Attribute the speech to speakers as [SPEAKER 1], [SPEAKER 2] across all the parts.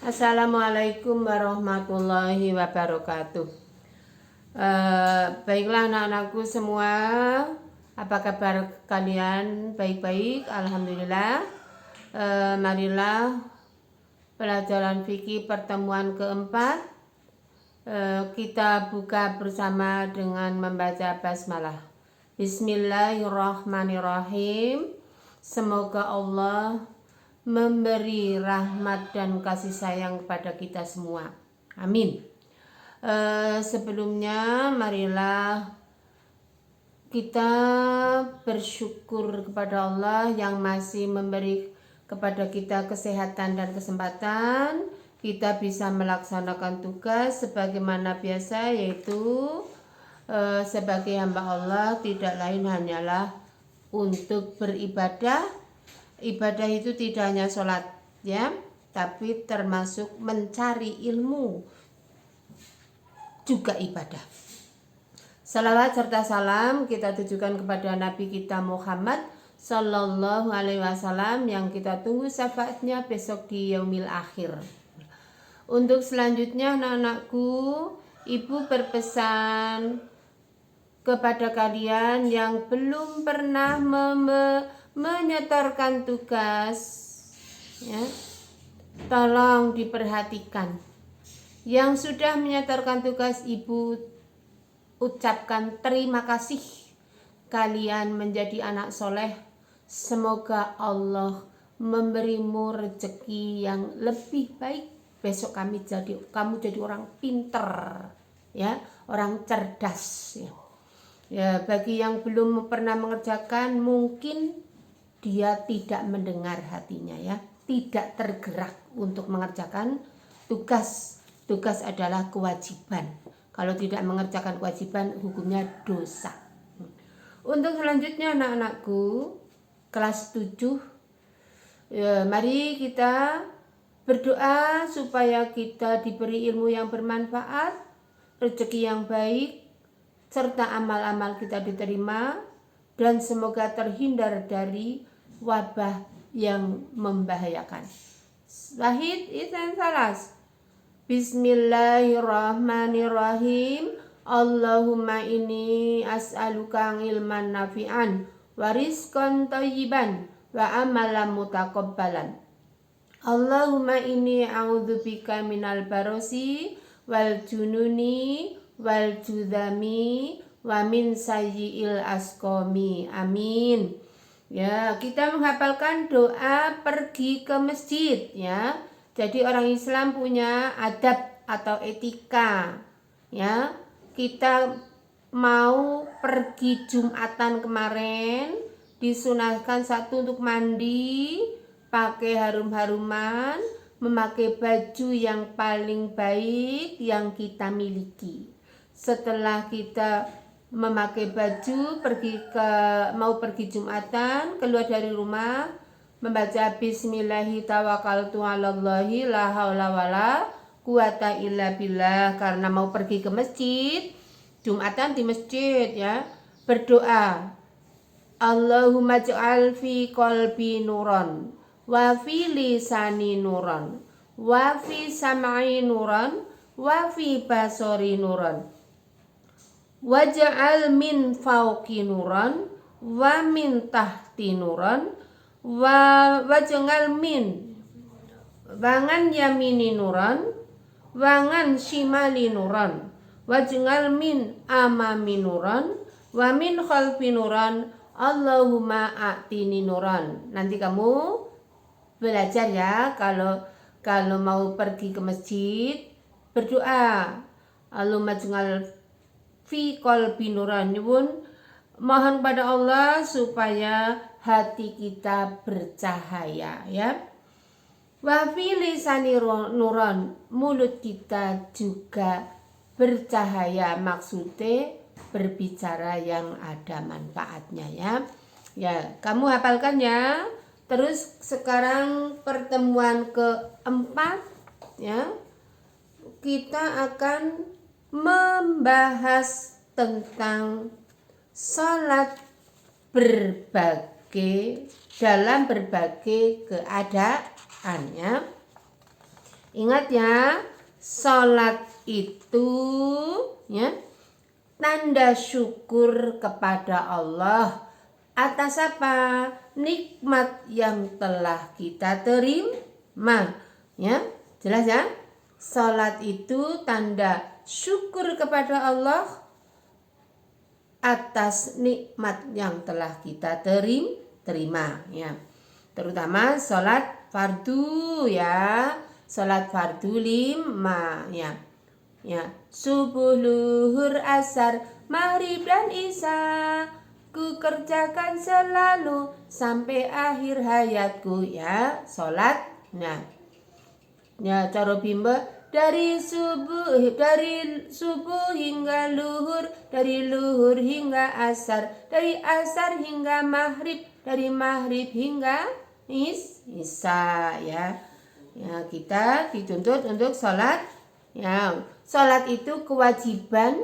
[SPEAKER 1] Assalamualaikum warahmatullahi wabarakatuh. Baiklah anak-anakku semua, apa kabar kalian? Baik-baik, alhamdulillah. Marilah pelajaran fikih pertemuan keempat. Kita buka bersama dengan membaca basmalah. Bismillahirrahmanirrahim. Semoga Allah memberi rahmat dan kasih sayang kepada kita semua. Amin. Sebelumnya marilah kita bersyukur kepada Allah yang masih memberi kepada kita kesehatan dan kesempatan kita bisa melaksanakan tugas sebagaimana biasa, yaitu sebagai hamba Allah tidak lain hanyalah untuk beribadah. Ibadah itu tidak hanya sholat ya, tapi termasuk mencari ilmu juga ibadah. Salawat serta salam kita tujukan kepada Nabi kita Muhammad Sallallahu Alaihi Wasallam yang kita tunggu syafaatnya besok di yaumil akhir. Untuk selanjutnya anak-anakku, ibu berpesan kepada kalian yang belum pernah menyetorkan tugas ya, tolong diperhatikan. Yang sudah menyetorkan tugas, ibu ucapkan terima kasih. Kalian menjadi anak soleh. Semoga Allah memberimu rezeki yang lebih baik. Besok kamu jadi orang pinter ya, orang cerdas ya. Ya, bagi yang belum pernah mengerjakan, mungkin dia tidak mendengar hatinya ya, tidak tergerak untuk mengerjakan tugas. Tugas adalah kewajiban. Kalau tidak mengerjakan kewajiban, hukumnya dosa. Untuk selanjutnya anak-anakku, kelas 7, mari kita berdoa supaya kita diberi ilmu yang bermanfaat, rezeki yang baik, serta amal-amal kita diterima, dan semoga terhindar dari wabah yang membahayakan. Wahid Isan Salas. Bismillahirrahmanirrahim. Allahumma inni as'aluka ilman nafi'an wa rizqan thayyiban wa amalan mutaqabbalan. Allahumma inni a'udzubika minal barosi wal jununi wal judami wa min sayyi'il asqami. Amin. Ya, kita menghafalkan doa pergi ke masjid ya. Jadi orang Islam punya adab atau etika ya. Kita mau pergi Jumatan kemarin, disunahkan satu untuk mandi, pakai harum-haruman, memakai baju yang paling baik yang kita miliki. Setelah kita memakai baju mau pergi Jumatan, keluar dari rumah, membaca bismillahi tawakkaltu 'alallahi la haula wala quwata illa billah. Karena mau pergi ke masjid, Jumatan di masjid ya, berdoa Allahumma ja'al fi qalbi nuran wa fi lisani nuran wa fi sam'i nuran wa fi basari nuran waj'al min fawqi nuran wa min tahti nuran waj'al min wangan yamini nuran wangan shimali nuran waj'al min amami nuran wa min khalfi nuran Allahumma a'tini nuran. Nanti kamu belajar ya, kalau mau pergi ke masjid berdoa Allahumma ja'al fi qalbi nuran, mohon pada Allah supaya hati kita bercahaya ya. Wa fi lisani nuran, mulut kita juga bercahaya, maksudnya berbicara yang ada manfaatnya ya. Ya, kamu hafalkan ya. Terus sekarang pertemuan keempat ya. Kita akan membahas tentang salat dalam berbagai keadaannya. Ingat ya, sholat itu ya tanda syukur kepada Allah atas apa? Nikmat yang telah kita terima. Ya, jelas ya? Sholat itu tanda syukur kepada Allah atas nikmat yang telah kita terima ya. Terutama sholat fardu ya. Sholat fardu 5 ya. Ya, subuh, luhur, asar, maghrib dan isya ku kerjakan selalu sampai akhir hayatku ya. Sholat. Nah, ya cara bimba dari subuh hingga luhur, dari luhur hingga asar, dari asar hingga maghrib, dari maghrib hingga isya ya. Ya, kita dituntut untuk sholat. Ya, sholat itu kewajiban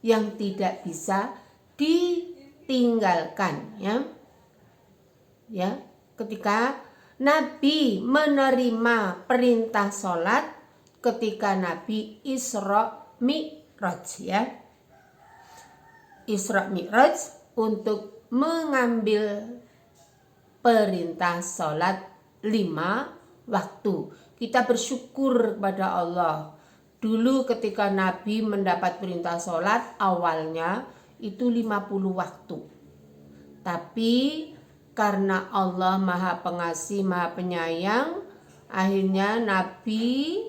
[SPEAKER 1] yang tidak bisa ditinggalkan ya. Ya, ketika Nabi menerima perintah sholat ketika Nabi Isra Mi'raj ya. Isra Mi'raj untuk mengambil perintah sholat 5 waktu. Kita bersyukur kepada Allah. Dulu ketika Nabi mendapat perintah sholat awalnya itu 50 waktu. Tapi karena Allah Maha Pengasih, Maha Penyayang, akhirnya Nabi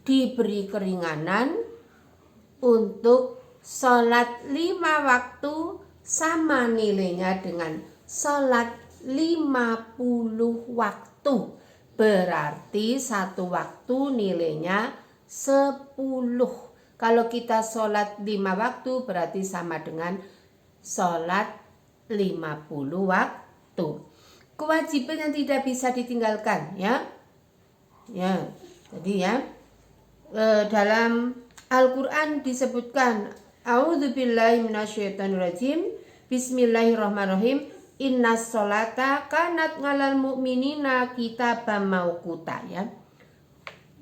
[SPEAKER 1] diberi keringanan untuk sholat 5 waktu sama nilainya dengan sholat 50 waktu. Berarti 1 waktu nilainya 10. Kalau kita sholat 5 waktu berarti sama dengan sholat 50 waktu. Kewajiban yang tidak bisa ditinggalkan ya. Ya, jadi ya dalam Al-Quran disebutkan A'udzubillahi minasyaitonirrajim. Bismillahirrahmanirrahim. Innas sholata kanat ngalal mu'minina kitaban mauquta ya.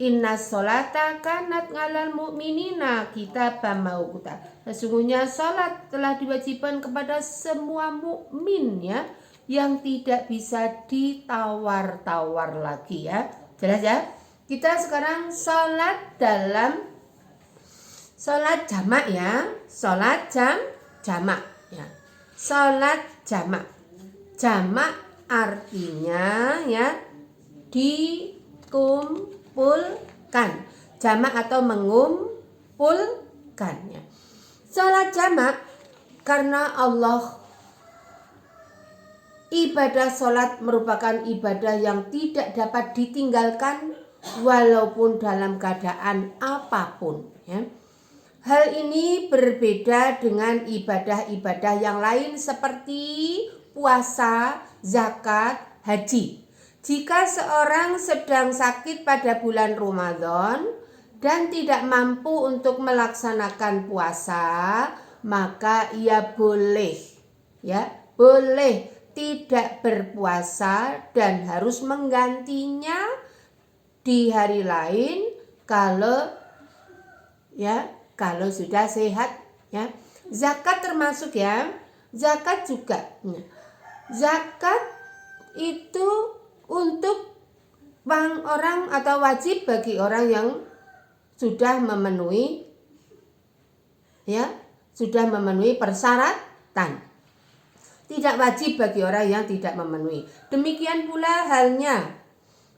[SPEAKER 1] Innas sholata kanat ngalal mu'minina kitaban mauquta. Sesungguhnya salat telah diwajibkan kepada semua mukmin ya, yang tidak bisa ditawar-tawar lagi ya. Jelas ya? Kita sekarang salat dalam salat jamak ya. Salat jamak ya. Salat jamak. Jamak artinya ya dikumpulkan. Jamak atau mengumpulkan ya. Salat jamak karena Allah, ibadah salat merupakan ibadah yang tidak dapat ditinggalkan walaupun dalam keadaan apapun ya. Hal ini berbeda dengan ibadah-ibadah yang lain seperti puasa, zakat, haji. Jika seorang sedang sakit pada bulan Ramadan dan tidak mampu untuk melaksanakan puasa, maka ia boleh tidak berpuasa dan harus menggantinya di hari lain kalau sudah sehat ya. Zakat termasuk ya. Zakat juga. Zakat itu untuk orang atau wajib bagi orang yang sudah memenuhi persyaratan. Tidak wajib bagi orang yang tidak memenuhi. Demikian pula halnya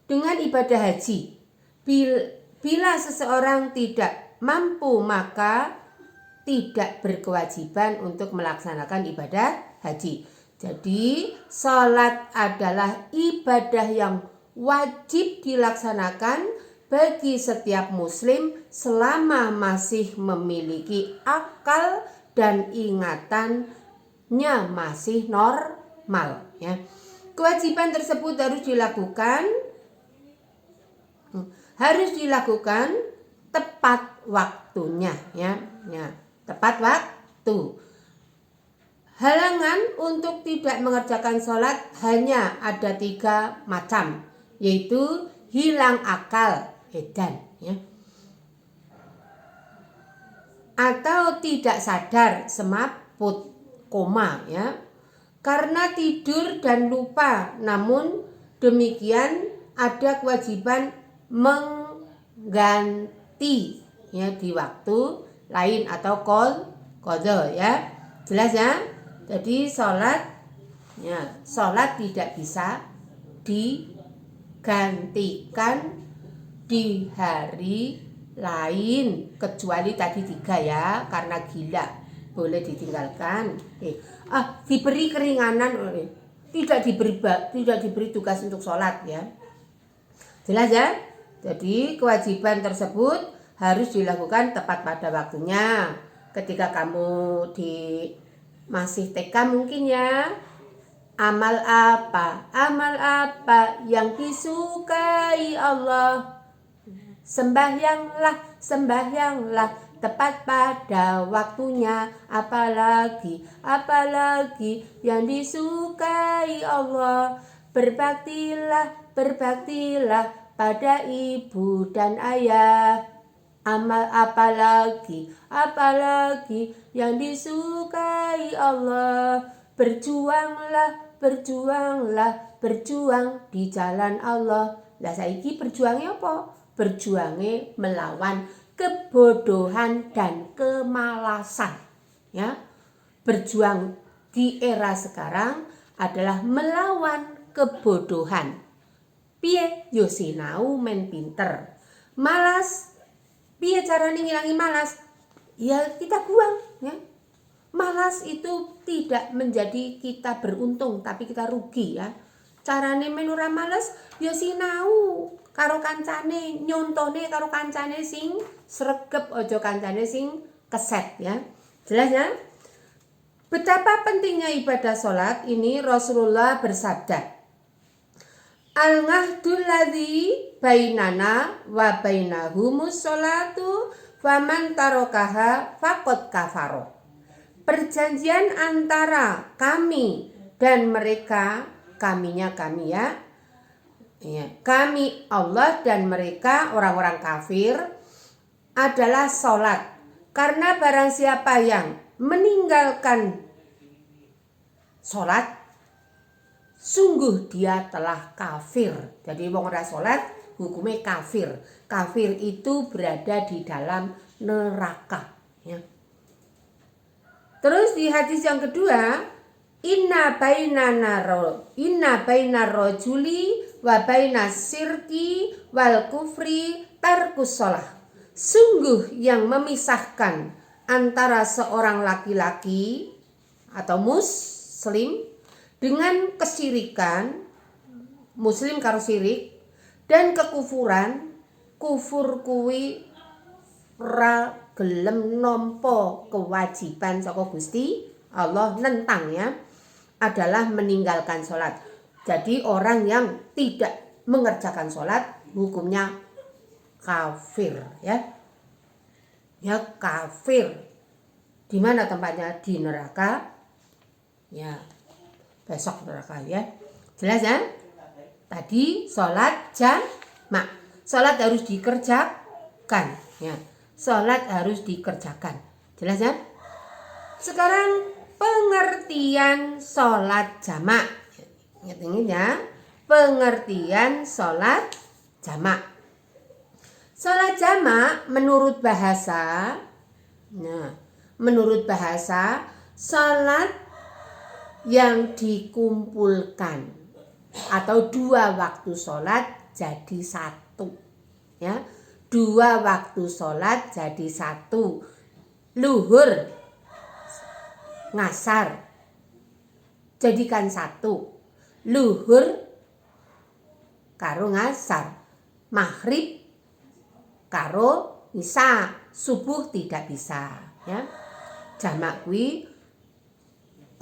[SPEAKER 1] dengan ibadah haji. Bila seseorang tidak mampu maka tidak berkewajiban untuk melaksanakan ibadah haji. Jadi salat adalah ibadah yang wajib dilaksanakan bagi setiap muslim selama masih memiliki akal dan ingatannya masih normal ya. Kewajiban tersebut harus dilakukan tepat waktunya ya. Tepat waktu. Halangan untuk tidak mengerjakan sholat hanya ada 3 macam, yaitu hilang akal, edan ya. Atau tidak sadar, semaput, koma ya. Karena tidur dan lupa, namun demikian ada kewajiban mengganti ya di waktu lain atau qadha ya. Jelas ya? Jadi sholat tidak bisa digantikan di hari lain kecuali tadi 3 ya, karena gila boleh ditinggalkan. Diberi keringanan, tidak diberi tugas untuk sholat ya. Jelas ya? Jadi kewajiban tersebut harus dilakukan tepat pada waktunya. Ketika kamu masih TK mungkin ya, amal apa yang disukai Allah, sembahyanglah tepat pada waktunya, apalagi yang disukai Allah. Berbaktilah pada ibu dan ayah. Amal apalagi yang disukai Allah. Berjuang di jalan Allah. Lah saiki berjuangnya apa? Berjuangnya melawan kebodohan dan kemalasan ya. Berjuang di era sekarang adalah melawan kebodohan. Piye yo sinau men pinter. Malas, piye carane ngilangi malas? Ya kita buang ya. Malas itu tidak menjadi kita beruntung, tapi kita rugi ya. Carane men ora males ya sinau karo kancane, nyontone karo kancane sing sregep, aja kancane sing keset ya. Jelas ya? Betapa pentingnya ibadah sholat ini Rasulullah bersabda, Al-ngahdul ladzi bainana wa bainahumus sholatu faman tarokaha faqad kafaro. Perjanjian antara kami dan mereka, kaminya kami ya, kami Allah dan mereka orang-orang kafir adalah sholat. Karena barang siapa yang meninggalkan sholat, sungguh dia telah kafir. Jadi wong ora sholat hukumnya kafir. Kafir itu berada di dalam neraka ya. Terus di hadis yang kedua, inna bainar rajuli wa bainas sirki wal kufri tarkus shalah. Sungguh yang memisahkan antara seorang laki-laki atau muslim dengan kesyirikan, muslim karo syirik, dan kekufuran, kufur kuwi ra gelem nampa kewajiban saka Gusti Allah, nentang ya, adalah meninggalkan sholat. Jadi orang yang tidak mengerjakan sholat hukumnya kafir ya. Ya kafir. Di mana tempatnya? Di neraka. Ya. Besok neraka ya. Jelas ya? Tadi sholat jamak. Sholat harus dikerjakan ya. Sholat harus dikerjakan. Jelas ya? Sekarang pengertian sholat jamak. Ingat ya. Pengertian sholat jamak. Sholat jamak menurut bahasa, sholat yang dikumpulkan atau 2 waktu sholat jadi 1 ya. 2 waktu sholat jadi 1. Luhur, ngasar jadikan 1. Luhur karo ngasar, maghrib karo isya, subuh tidak bisa ya. Jamak kuwi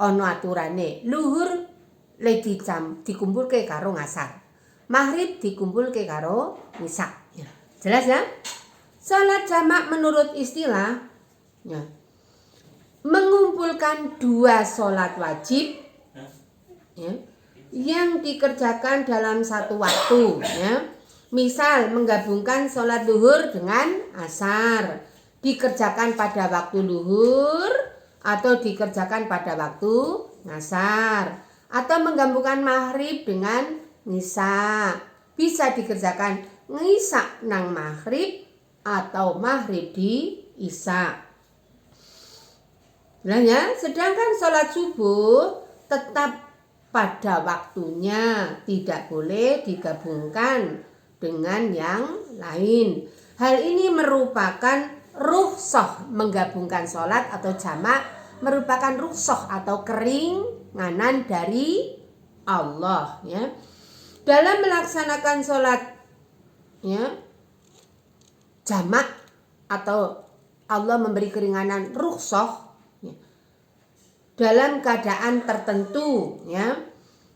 [SPEAKER 1] ana aturane. Luhur le dikumpulke karo ngasar, maghrib dikumpulke karo isya ya. Jelas ya? Salat jamak menurut istilah ya, mengumpulkan 2 salat wajib ya, yang dikerjakan dalam 1 waktu ya. Misal menggabungkan sholat duhur dengan asar, dikerjakan pada waktu duhur atau dikerjakan pada waktu ngasar, atau menggabungkan maghrib dengan ngisa. Bisa dikerjakan ngisa nang maghrib atau maghrib di isya. Nah ya, sedangkan sholat subuh tetap pada waktunya, tidak boleh digabungkan dengan yang lain. Hal ini merupakan rukhsah, menggabungkan sholat atau jamak merupakan rukhsah atau keringanan dari Allah ya. Dalam melaksanakan sholat ya, jamak atau Allah memberi keringanan rukhsah ya, dalam keadaan tertentu ya.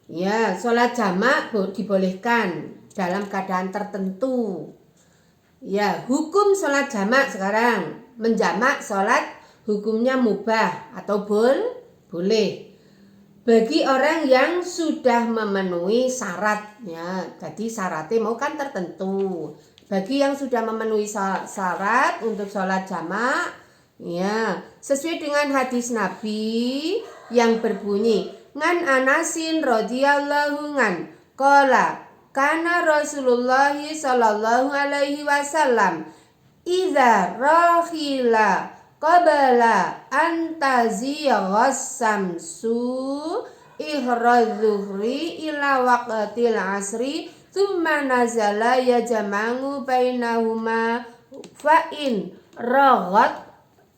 [SPEAKER 1] Ya, sholat jamak dibolehkan dalam keadaan tertentu. Ya, hukum sholat jamak sekarang. Menjamak sholat hukumnya mubah atau boleh. Bagi orang yang sudah memenuhi syarat ya. Jadi syaratnya mau kan tertentu. Bagi yang sudah memenuhi syarat untuk sholat jamak ya, sesuai dengan hadis Nabi yang berbunyi ngan Anasin radhiyallahu ngan qala kana Rasulullah sallallahu alaihi wasallam idza rakhila qabla an tazighas samsu ihradzuhri ila waqtil asri thumma nazala yajma'u bainahuma fa in raghat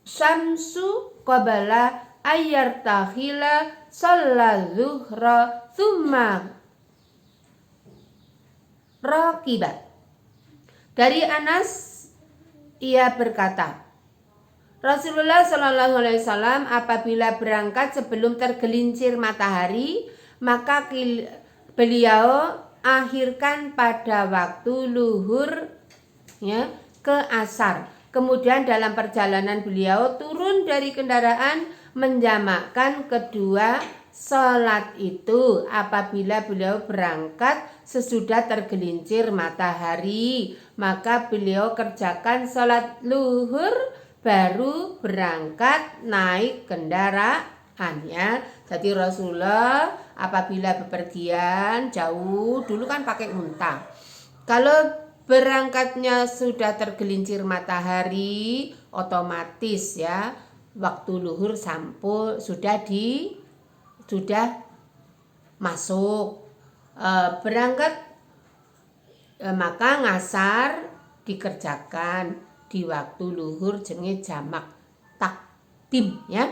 [SPEAKER 1] samsu qabla ayyartahila shalla zuhra thumma raqiba. Dari Anas ia berkata, Rasulullah Shallallahu Alaihi Wasallam apabila berangkat sebelum tergelincir matahari, maka beliau akhirkan pada waktu luhur ya, ke asar. Kemudian dalam perjalanan beliau turun dari kendaraan menjamakkan kedua sholat itu apabila beliau berangkat sesudah tergelincir matahari, maka beliau kerjakan sholat luhur baru berangkat naik kendaraannya. Jadi Rasulullah apabila bepergian jauh, dulu kan pakai unta. Kalau berangkatnya sudah tergelincir matahari, otomatis ya waktu luhur sampo sudah masuk. Berangkat maka ngasar dikerjakan di waktu luhur jenenge jamak takdim ya.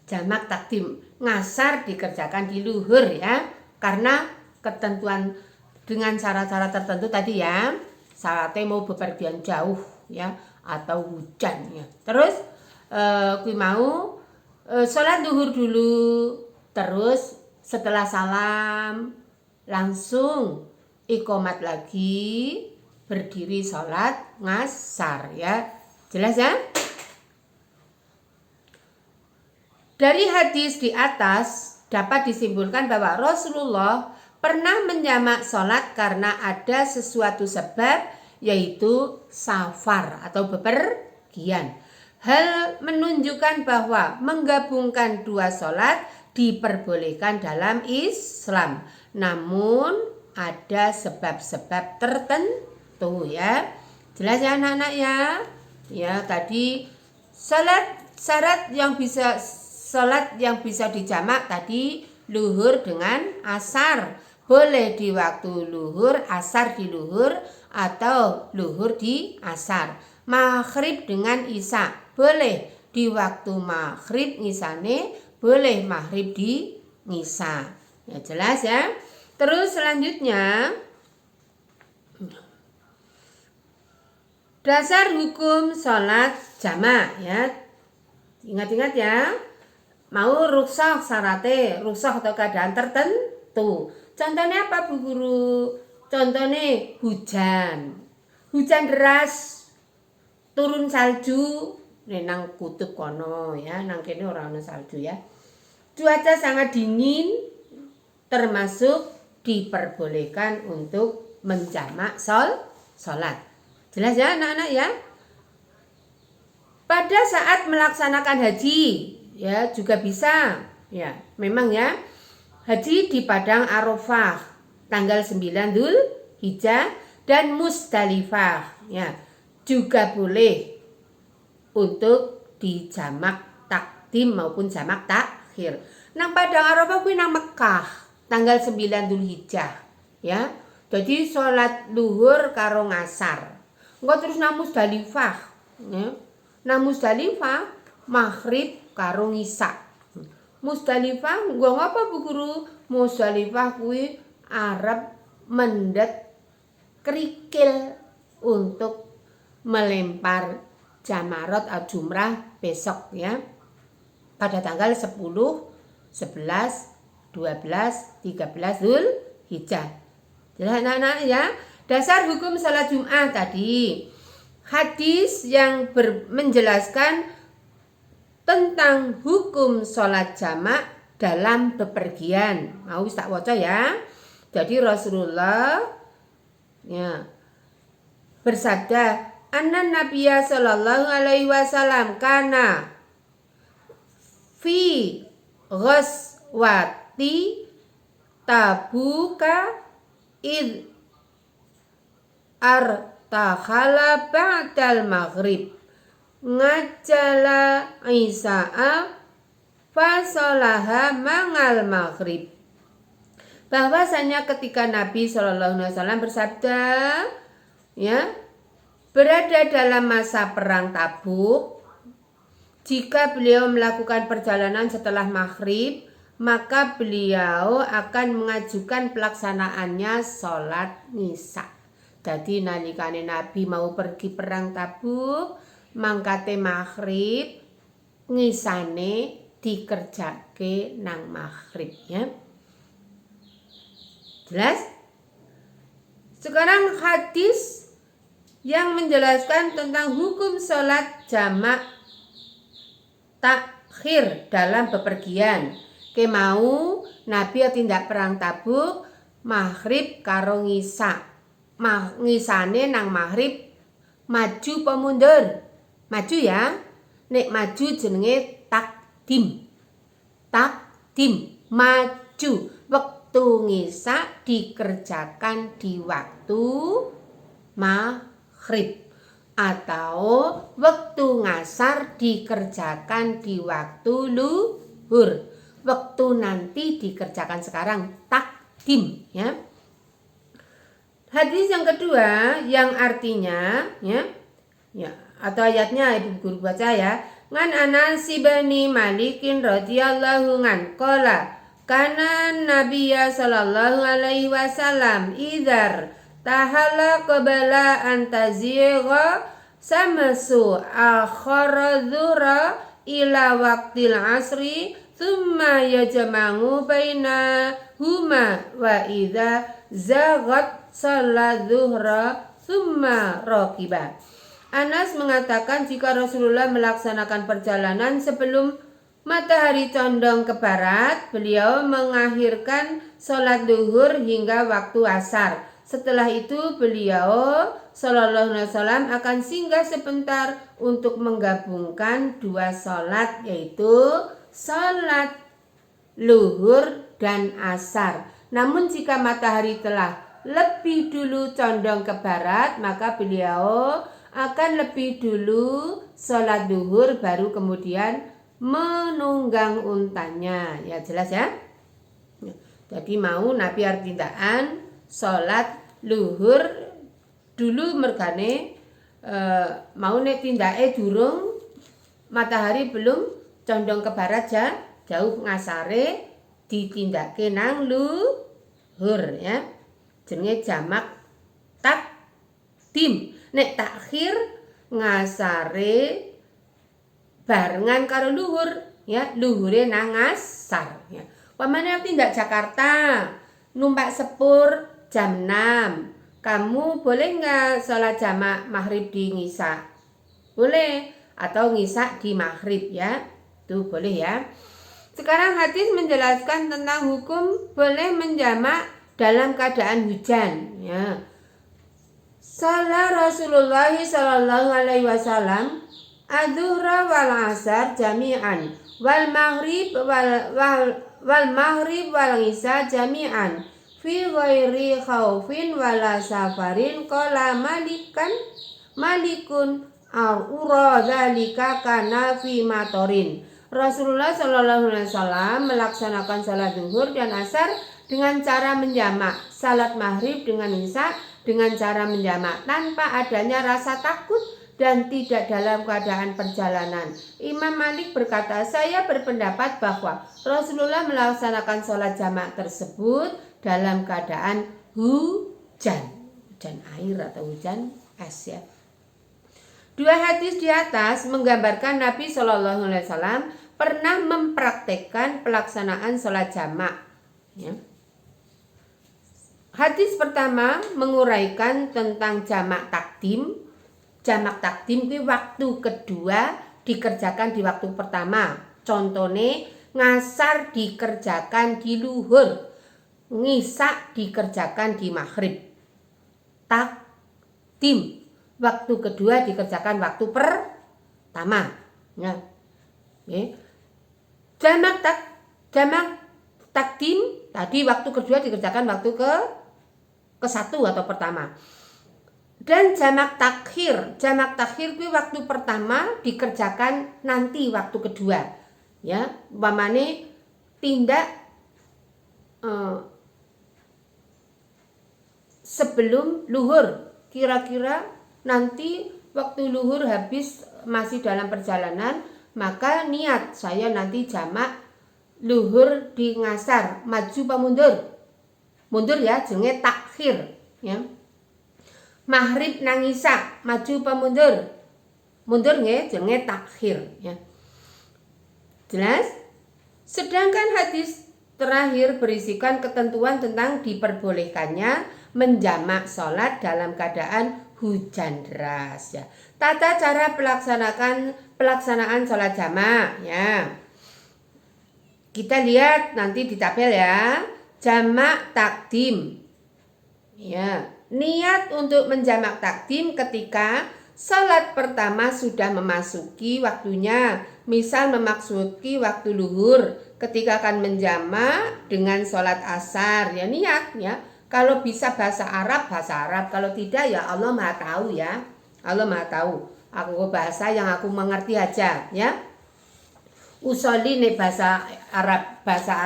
[SPEAKER 1] Jamak takdim, ngasar dikerjakan di luhur ya. Karena ketentuan dengan cara-cara tertentu tadi ya. Syaratnya mau bepergian jauh ya atau hujan ya. Terus kui mau sholat duhur dulu, terus setelah salam langsung iqomat lagi, berdiri sholat ngasar ya. Jelas ya? Dari hadis di atas dapat disimpulkan bahwa Rasulullah pernah menjamak sholat karena ada sesuatu sebab, yaitu safar atau bepergian. Hal menunjukkan bahwa menggabungkan dua sholat diperbolehkan dalam Islam, namun ada sebab-sebab tertentu ya. Jelas ya anak-anak ya? Ya, tadi syarat yang bisa dijamak tadi luhur dengan asar. Boleh di waktu luhur, asar di luhur, atau luhur di asar. Maghrib dengan isya boleh di waktu maghrib ngisane, boleh maghrib di ngisa. Ya jelas ya. Terus selanjutnya dasar hukum sholat jamak ya. Ingat-ingat ya. Mau rukshoh syaratnya, rukshoh atau keadaan tertentu. Contohnya apa Bu Guru? Contohnya hujan. Hujan deras, turun salju, nang kutub kono ya, nang kene ora ana salju ya. Cuaca sangat dingin, termasuk diperbolehkan untuk menjamak sholat. Jelas ya anak-anak ya? Pada saat melaksanakan haji ya juga bisa ya. Memang ya, haji di Padang Arafah tanggal 9 Dzulhijjah dan Musdalifah ya. Juga boleh untuk dijamak takdim maupun jamak takhir. Nang Padang Arafah kuwi nang Mekah tanggal 9 Dzulhijjah ya. Jadi sholat luhur karo ngasar. Engko terus nang Musdalifah ya. Nang Musdalifah maghrib karo ngisa. Musdalifah nggo ngapa Bu Guru? Musdalifah kuwi arep mendhet kerikil untuk melempar jamarat al-jumrah besok ya. Pada tanggal 10, 11, 12, 13 Dzulhijjah. Jelas anak-anak ya? Dasar hukum salat Jumat tadi. Hadis yang menjelaskan tentang hukum sholat jamak dalam bepergian. Mau tak waca ya. Jadi Rasulullah ya bersabda, anna Nabiya sallallahu alaihi wasallam kana fi ghazwati Tabuka id artakhala ba'dal maghrib ngajala Isa'a fasolaha mangal maghrib. Bahwasanya ketika Nabi SAW bersabda ya, berada dalam masa perang Tabuk, jika beliau melakukan perjalanan setelah maghrib, maka beliau akan mengajukan pelaksanaannya sholat nisa. Jadi nalikane Nabi mau pergi perang Tabuk, mangkate maghrib ngisane dikerjake nang maghrib ya. Jelas? Sekarang hadis yang menjelaskan tentang hukum sholat jamak takhir dalam bepergian. Kemau Nabi tindak perang Tabuk maghrib karo ngisa. Ngisane nang maghrib maju apa mundur? Maju ya. Nek maju jenenge takdim. Takdim, maju. Waktu ngisa dikerjakan di waktu maghrib. Atau waktu ngasar dikerjakan di waktu luhur. Waktu nanti dikerjakan sekarang, takdim ya. Hadis yang kedua yang artinya ya atau ayatnya Ibu Guru baca ya. Ngan Anas bin Malikin radhiyallahu an qala kana Nabiyya sallallahu alaihi wasallam idzar tahala qabla an tazigha samasu akhara dzura ila waqtil asri thumma yajma'u baina huma wa idza zaghat salat zuhra thumma raqiba. Anas mengatakan jika Rasulullah melaksanakan perjalanan sebelum matahari condong ke barat, beliau mengakhirkan sholat duhur hingga waktu asar. Setelah itu beliau sallallahu alaihi wasallam akan singgah sebentar untuk menggabungkan dua sholat, yaitu sholat luhur dan asar. Namun jika matahari telah lebih dulu condong ke barat, maka beliau akan lebih dulu sholat duhur baru kemudian menunggang untanya. Ya jelas ya. Jadi mau Nabi artindaan sholat luhur dulu mergane mau nek tindake durung matahari belum condong ke barat ya, jauh ngasare ditindake nang luhur ya. Jenenge jamak takdim. Nek takhir ngasare barengan karo luhur ya, luhure nang ngasar ya. Pamane tindak Jakarta numpak sepur jam 6. Kamu boleh enggak sholat jamak maghrib di ngisa? Boleh, atau ngisa di maghrib ya. Itu boleh ya. Sekarang hadis menjelaskan tentang hukum boleh menjamak dalam keadaan hujan ya. Shalla Rasulullah sallallahu alaihi wasallam adzuhra wal asar jami'an wal maghrib wal isya jami'an fi ghairi khaufin wala safarin qala malikun ura dzalika kana fi matorin. Rasulullah sallallahu alaihi wasallam melaksanakan salat zuhur dan asar dengan cara menjamak, salat maghrib dengan isya dengan cara menjamak tanpa adanya rasa takut dan tidak dalam keadaan perjalanan. Imam Malik berkata, saya berpendapat bahwa Rasulullah melaksanakan sholat jamak tersebut dalam keadaan hujan air atau hujan es ya. Dua hadis di atas menggambarkan Nabi Shallallahu Alaihi Wasallam pernah mempraktekkan pelaksanaan sholat jamak. Ya. Hadis pertama menguraikan tentang jamak takdim. Jamak takdim itu waktu kedua dikerjakan di waktu pertama. Contohnya ngasar dikerjakan di luhur, ngisak dikerjakan di maghrib. Takdim waktu kedua dikerjakan waktu pertama. Ya. Jamak takdim tadi waktu kedua dikerjakan waktu ke satu atau pertama. Dan jamak takhir itu waktu pertama dikerjakan nanti waktu kedua. Ya, umpamane tindak sebelum luhur, kira-kira nanti waktu luhur habis masih dalam perjalanan, maka niat saya nanti jamak luhur di ngasar, maju apa mundur? Mundur ya, jenenge takhir ya. Maghrib nang isya, maju apa mundur? Mundur nggih, jenenge takhir ya. Jelas? Sedangkan hadis terakhir berisikan ketentuan tentang diperbolehkannya menjamak sholat dalam keadaan hujan deras ya. Tata cara pelaksanaan sholat jamak ya. Kita lihat nanti di tabel ya. Jamak takdim. Ya, niat untuk menjamak takdim ketika sholat pertama sudah memasuki waktunya. Misal memasuki waktu luhur, ketika akan menjamak dengan sholat asar ya, niat ya. Kalau bisa bahasa Arab, kalau tidak ya Allah Maha tahu ya. Allah Maha tahu. Aku bahasa yang aku mengerti aja ya. Usoli nih bahasa Arab, bahasa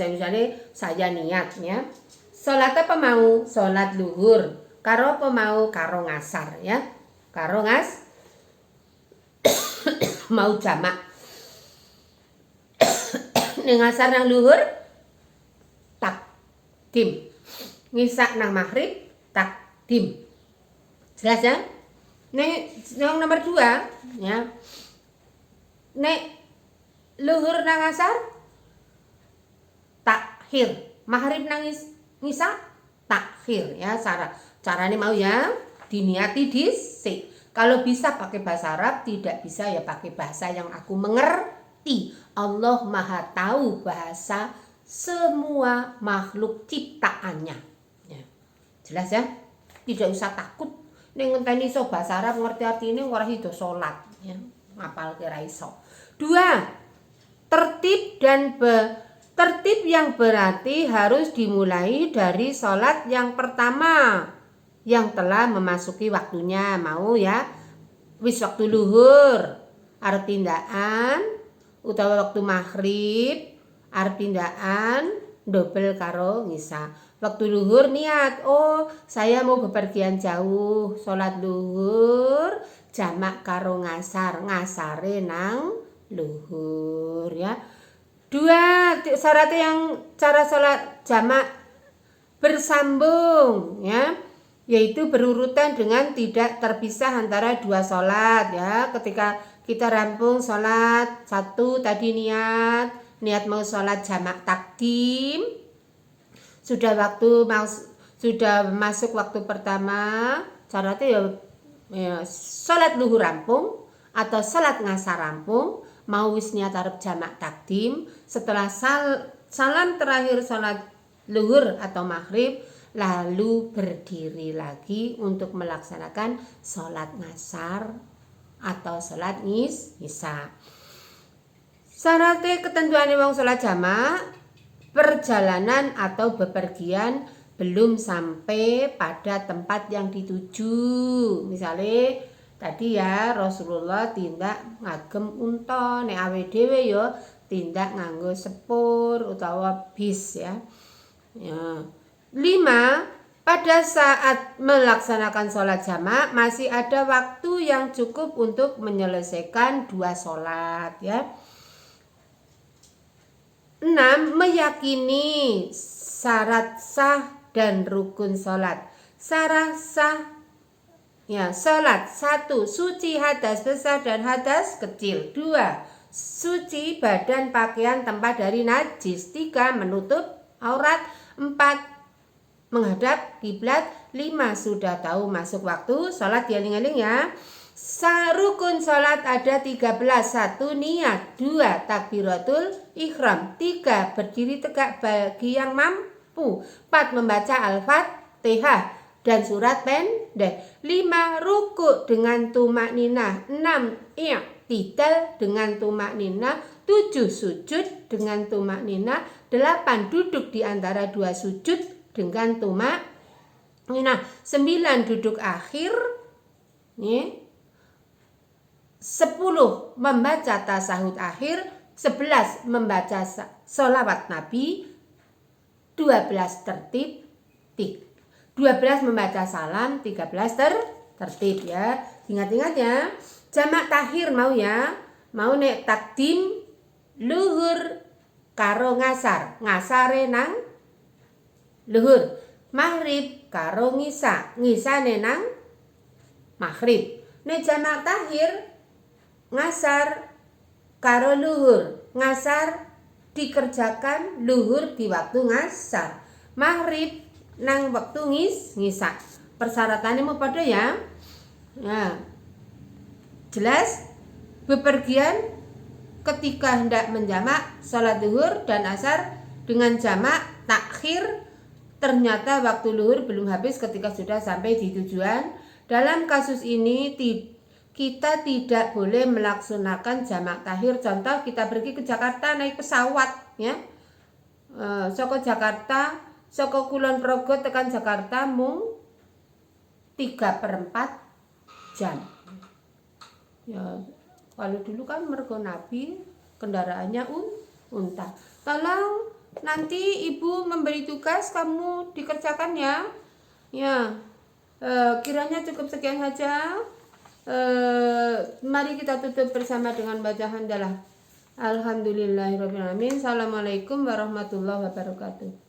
[SPEAKER 1] Indonesia saya niatnya. Salat apa mau? Salat luhur. Karo apa mau? Karo ngasar ya. Karo mau jamak. Ning ngasar nang luhur takdim. Ngisak nang maghrib takdim. Jelas ya? Nek yang nomor 2 ya. Nek luhur nang asar takhir, maghrib nang isya takhir ya. Caranya mau ya diniati dhisik. Kalau bisa pakai bahasa Arab, tidak bisa ya pakai bahasa yang aku mengerti. Allah Maha tahu bahasa semua makhluk ciptaannya ya. Jelas ya? Tidak usah takut ning ngenteni iso bahasa Arab ngerti artine ora ido salat ya. Ngapal kira iso. 2. Tertib yang berarti harus dimulai dari sholat yang pertama yang telah memasuki waktunya. Mau ya wis waktu luhur arep tindakan utawa waktu maghrib arep tindakan dobel karo ngisa. Waktu luhur niat, oh saya mau bepergian jauh, sholat luhur jamak karo ngasare nang luhur ya. 2 syarat yang cara sholat jamak bersambung ya, yaitu berurutan dengan tidak terpisah antara 2 sholat ya. Ketika kita rampung sholat 1 tadi niat mau sholat jamak takdim, sudah masuk waktu pertama, syaratnya ya sholat luhur rampung atau sholat ngasar rampung, mau wis niat arep jamak takdim, setelah salam terakhir sholat luhur atau maghrib lalu berdiri lagi untuk melaksanakan sholat ngasar atau sholat isya. Syaratnya ketentuan wong sholat jamaah, perjalanan atau bepergian belum sampai pada tempat yang dituju. Misalnya tadi ya Rasulullah tindak ngagem unta, nek awe dhewe ya tindak nganggo sepur utawa bis ya. 5. Pada saat melaksanakan sholat jamaah masih ada waktu yang cukup untuk menyelesaikan 2 sholat ya. 6. Meyakini syarat sah dan rukun sholat. Syarat sah ya, sholat 1. Suci hadas besar dan hadas kecil. 2. Suci badan, pakaian, tempat dari najis. 3. Menutup aurat. 4. Menghadap kiblat. 5. Sudah tahu masuk waktu sholat, dieling-eling ya. Rukun sholat ada 13. 1. Niat. 2. Takbiratul ihram. 3. Berdiri tegak bagi yang mampu. 4. Membaca Al-Fatihah dan surat pendek. 5. Ruku dengan tumak ninah. 6. I'tidal dengan tumak ninah. 7. Sujud dengan tumak ninah. 8. Duduk di antara 2 sujud dengan tumak ninah. 9. Duduk akhir. 10. Membaca tasahud akhir. 11. Membaca sholawat Nabi. 12. Tertib. 12. Membaca salam. 13. Tertib ya. Ingat-ingat ya. Jamak takhir mau ya. Mau nek takdim luhur karo ngasar. Ngasare nang luhur. Maghrib karo ngisa. Ngisane nang maghrib. Nek jamak takhir ngasar karo luhur. Ngasar dikerjakan, luhur di waktu ngasar, maghrib nang waktu ngisa. Persyaratannya mau pada ya. Nah, jelas bepergian ketika hendak menjamak sholat luhur dan asar dengan jamak takhir, ternyata waktu luhur belum habis ketika sudah sampai di tujuan. Dalam kasus ini kita tidak boleh melaksanakan jamak takhir. Contoh kita pergi ke Jakarta naik pesawat ya. Soko Jakarta, soko Kulon Progo tekan Jakarta mung 3/4 jam. Ya, kalau dulu kan mergo Nabi kendaraannya unta. Tolong nanti ibu memberi tugas kamu dikerjakan ya. Ya, kiranya cukup sekian saja. Mari kita tutup bersama dengan baca hamdalah. Alhamdulillahirabbil alamin. Assalamualaikum warahmatullahi wabarakatuh.